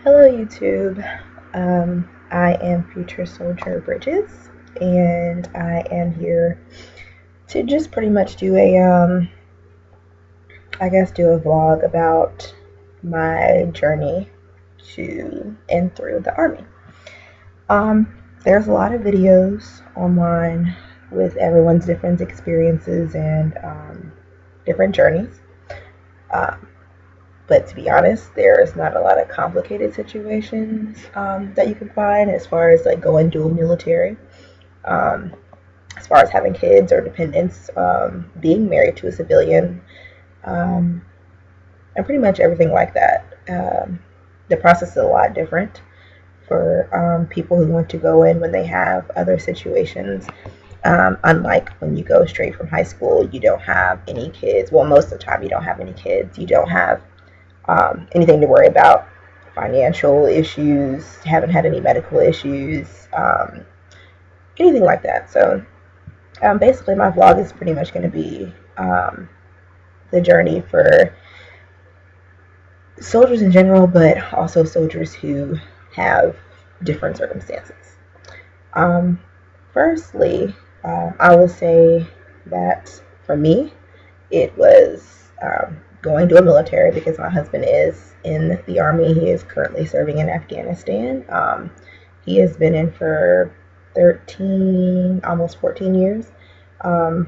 Hello YouTube. I am Future Soldier Bridges, and I am here to just pretty much do a do a vlog about my journey to and through the Army. There's a lot of videos online with everyone's different experiences and different journeys. But to be honest, there's not a lot of complicated situations that you can find as far as like going dual military, as far as having kids or dependents, being married to a civilian, and pretty much everything like that. The process is a lot different for people who want to go in when they have other situations. Unlike when you go straight from high school, you don't have any kids. Well, most of the time, you don't have any kids. You don't have anything to worry about, financial issues, haven't had any medical issues, anything like that. So basically my vlog is pretty much going to be the journey for soldiers in general, but also soldiers who have different circumstances. Firstly, I will say that for me, it was going to a military because my husband is in the Army. He is currently serving in Afghanistan. He has been in for 13, almost 14 years. And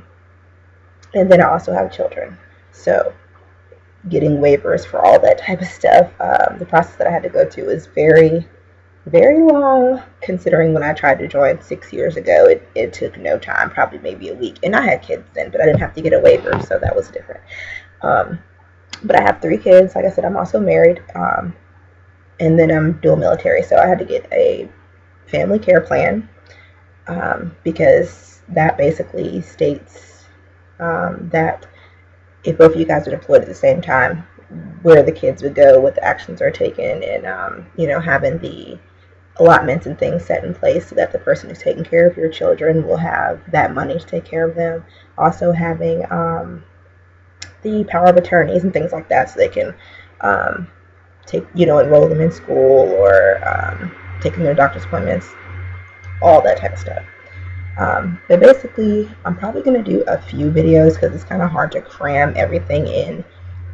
then I also have children. So getting waivers for all that type of stuff, the process that I had to go to is very, very long, considering when I tried to join 6 years ago, it took no time, probably maybe a week. And I had kids then, but I didn't have to get a waiver, so that was different. But I have 3 kids. Like I said, I'm also married, and then I'm dual military, so I had to get a family care plan, because that basically states that if both of you guys are deployed at the same time, where the kids would go, what the actions are taken, and having the allotments and things set in place so that the person who's taking care of your children will have that money to take care of them. Also having the power of attorneys and things like that, so they can enroll them in school or take them to their doctor's appointments, all that type of stuff. But basically, I'm probably going to do a few videos because it's kind of hard to cram everything in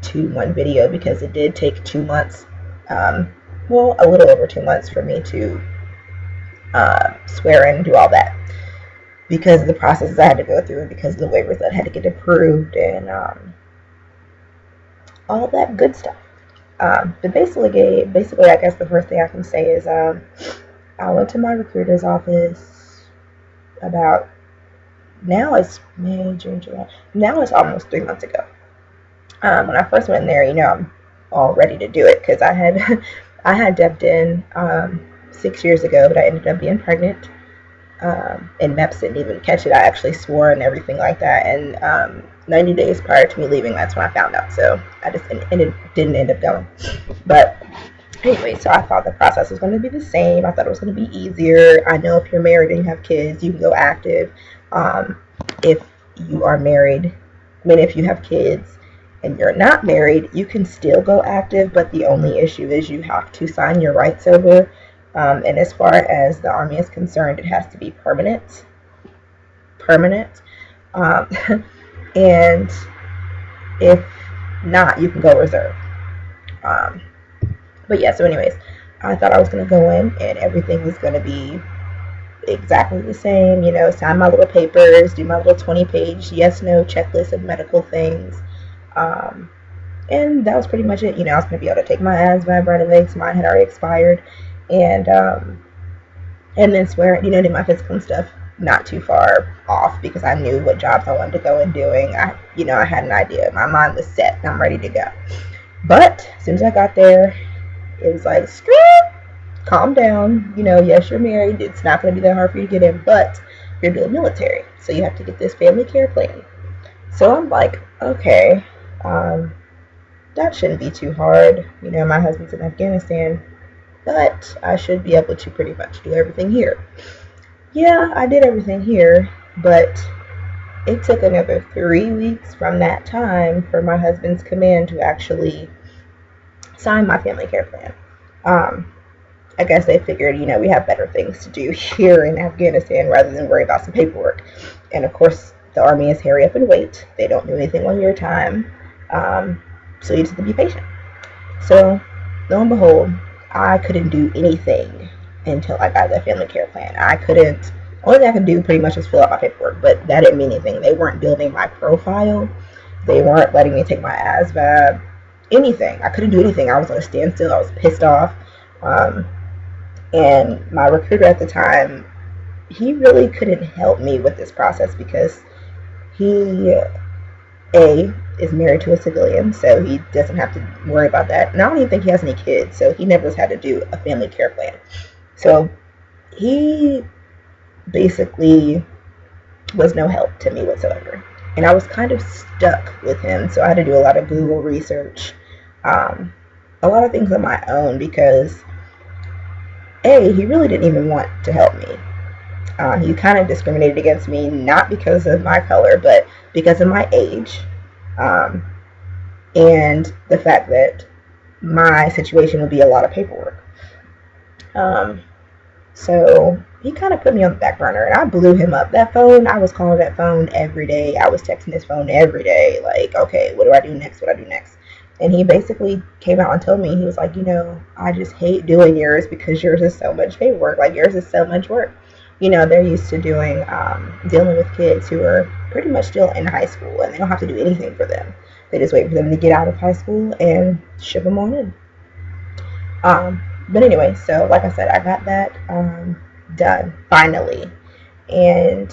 to one video, because it did take 2 months, well, a little over 2 months for me to swear in and do all that, because of the processes I had to go through and because of the waivers that had to get approved and all that good stuff. But basically, I guess the first thing I can say is I went to my recruiter's office about, now it's May, June, July. Now it's almost 3 months ago. When I first went in there, I'm all ready to do it because I had dubbed in 6 years ago, but I ended up being pregnant. And MEPS didn't even catch it. I actually swore and everything like that. And 90 days prior to me leaving, that's when I found out. So I just didn't end up going. But anyway, so I thought the process was going to be the same. I thought it was going to be easier. I know if you're married and you have kids, you can go active. If you are married, if you have kids and you're not married, you can still go active. But the only issue is you have to sign your rights over. And as far as the Army is concerned, it has to be permanent. And if not, you can go reserve. But yeah, so anyways, I thought I was going to go in and everything was going to be exactly the same, sign my little papers, do my little 20-page yes/no checklist of medical things. And that was pretty much it. I was going to be able to take my ASVAB right away because mine had already expired. And then swear, did my physical and stuff not too far off because I knew what jobs I wanted to go and doing. I had an idea. My mind was set and I'm ready to go. But as soon as I got there, it was like, calm down. Yes, you're married. It's not going to be that hard for you to get in, but you're doing military. So you have to get this family care plan. So I'm like, okay, that shouldn't be too hard. My husband's in Afghanistan, but I should be able to pretty much do everything here. Yeah, I did everything here, but it took another 3 weeks from that time for my husband's command to actually sign my family care plan. I guess they figured, we have better things to do here in Afghanistan rather than worry about some paperwork. And of course, the Army is hurry up and wait. They don't do anything on your time. So you just have to be patient. So, lo and behold, I couldn't do anything until I got that family care plan. I couldn't, only thing I could do pretty much was fill out my paperwork, but that didn't mean anything. They weren't building my profile. They weren't letting me take my ASVAB, anything. I couldn't do anything. I was on a standstill. I was pissed off. And my recruiter at the time, he really couldn't help me with this process because he, is married to a civilian, so he doesn't have to worry about that. And I don't even think he has any kids, so he never has had to do a family care plan. So he basically was no help to me whatsoever. And I was kind of stuck with him, so I had to do a lot of Google research, a lot of things on my own because, he really didn't even want to help me. He kind of discriminated against me, not because of my color, but because of my age, and the fact that my situation would be a lot of paperwork. So he kind of put me on the back burner, and I blew him up. That phone, I was calling that phone every day. I was texting his phone every day, like, okay, what do I do next? What do I do next? And he basically came out and told me, he was like, I just hate doing yours because yours is so much paperwork. Like, yours is so much work. They're used to dealing with kids who are pretty much still in high school, and they don't have to do anything for them. They just wait for them to get out of high school and ship them on in. But anyway, so like I said, I got that done finally. And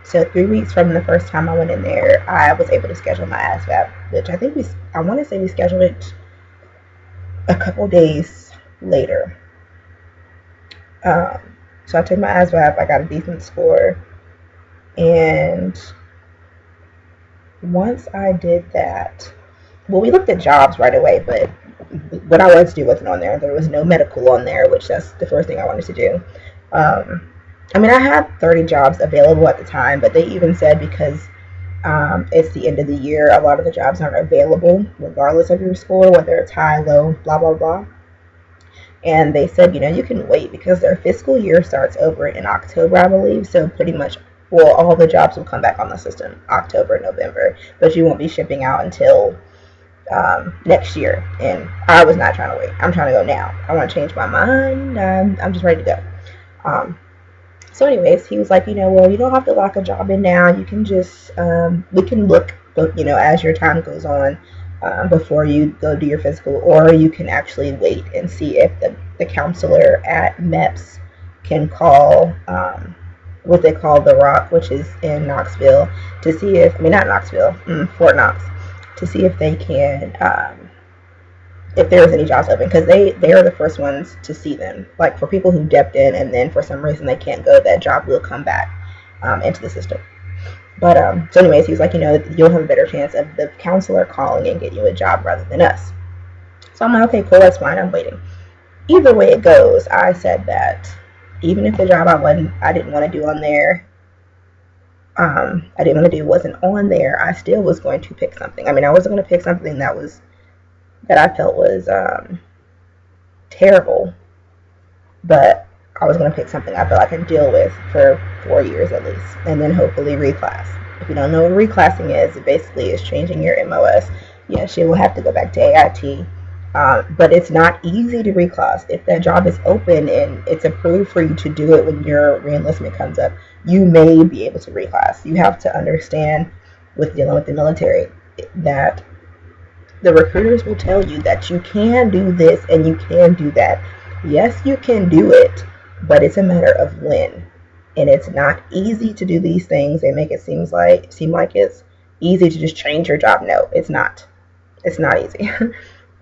so 3 weeks from the first time I went in there, I was able to schedule my ASVAB, which I want to say we scheduled it a couple days later. So I took my ASVAB, I got a decent score, and once I did that, well, we looked at jobs right away, but what I wanted to do wasn't on there. There was no medical on there, which that's the first thing I wanted to do. I had 30 jobs available at the time, but they even said because it's the end of the year, a lot of the jobs aren't available regardless of your score, whether it's high, low, blah, blah, blah. And they said, you can wait because their fiscal year starts over in October, I believe. So pretty much, all the jobs will come back on the system October, November, but you won't be shipping out until next year. And I was not trying to wait. I'm trying to go now. I want to change my mind. I'm just ready to go. So anyways, he was like, you don't have to lock a job in now. You can just, we can look, as your time goes on, before you go do your physical, or you can actually wait and see if the counselor at MEPS can call what they call the Rock, which is in Knoxville, to see if, not Knoxville, Fort Knox, to see if they can, if there's any jobs open, because they are the first ones to see them. Like for people who depped in and then for some reason they can't go, that job will come back into the system. But so anyways, he was like, you'll have a better chance of the counselor calling and get you a job rather than us. So I'm like, okay, cool, that's fine, I'm waiting. Either way it goes, I said that even if the job I didn't want to do on there, I didn't want to do wasn't on there, I still was going to pick something. I wasn't going to pick something that I felt was terrible, but I was going to pick something I felt I could deal with for 4 years at least, and then hopefully reclass. If you don't know what reclassing is, it basically is changing your MOS. Yes, you will have to go back to AIT, but it's not easy to reclass. If that job is open and it's approved for you to do it when your reenlistment comes up, you may be able to reclass. You have to understand, with dealing with the military, that the recruiters will tell you that you can do this and you can do that. Yes, you can do it, but it's a matter of when. And it's not easy to do these things. They make it seem like it's easy to just change your job. No, it's not. It's not easy.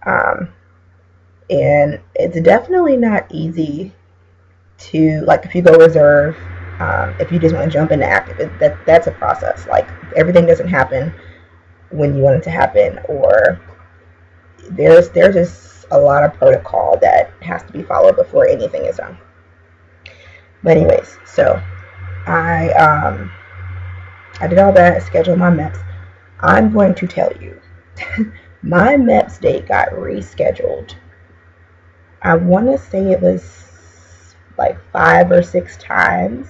And it's definitely not easy to, like, if you go reserve, if you just want to jump into active, that's a process. Like, everything doesn't happen when you want it to happen, or there's just a lot of protocol that has to be followed before anything is done. But anyways, so I did all that, scheduled my MEPS. I'm going to tell you, my MEPS date got rescheduled I want to say it was like 5 or 6 times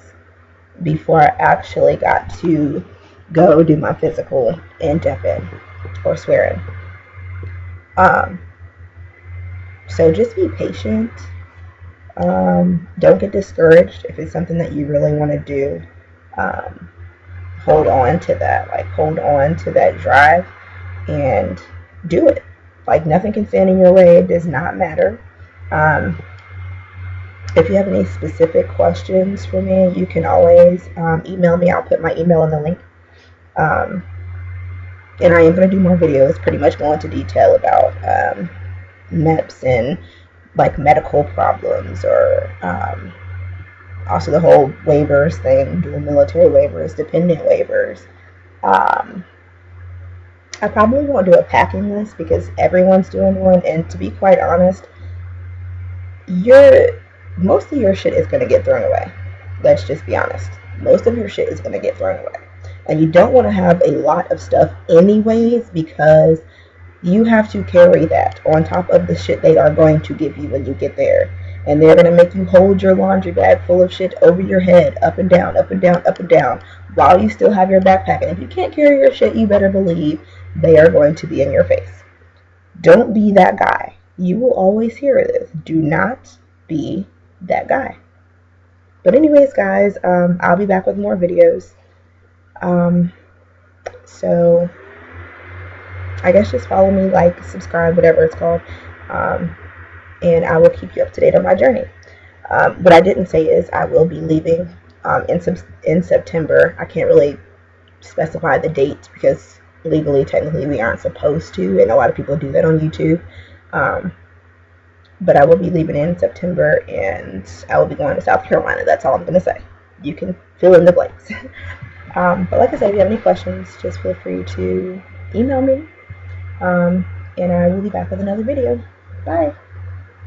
before I actually got to go do my physical and dip in or swear in. So just be patient. Don't get discouraged if it's something that you really want to do. Um, Hold on to that. Like, hold on to that drive and do it. Like, nothing can stand in your way. It does not matter. Um, if you have any specific questions for me, you can always email me. I'll put my email in the link. Um, and I am going to do more videos, pretty much go into detail about MEPS and like medical problems, or also the whole waivers thing, dual military waivers, dependent waivers. Um, I probably won't do a packing list because everyone's doing one, and to be quite honest, most of your shit is going to get thrown away. Let's just be honest. Most of your shit is going to get thrown away. And you don't want to have a lot of stuff anyways, because you have to carry that on top of the shit they are going to give you when you get there. And they're going to make you hold your laundry bag full of shit over your head, up and down, up and down, up and down, while you still have your backpack. And if you can't carry your shit, you better believe they are going to be in your face. Don't be that guy. You will always hear this. Do not be that guy. But anyways, guys, I'll be back with more videos. So I guess just follow me, like, subscribe, whatever it's called. And I will keep you up to date on my journey. What I didn't say is I will be leaving in September. I can't really specify the date because legally, technically, we aren't supposed to, and a lot of people do that on YouTube. But I will be leaving in September, and I will be going to South Carolina. That's all I'm going to say. You can fill in the blanks. But like I said, if you have any questions, just feel free to email me. And I will be back with another video. Bye.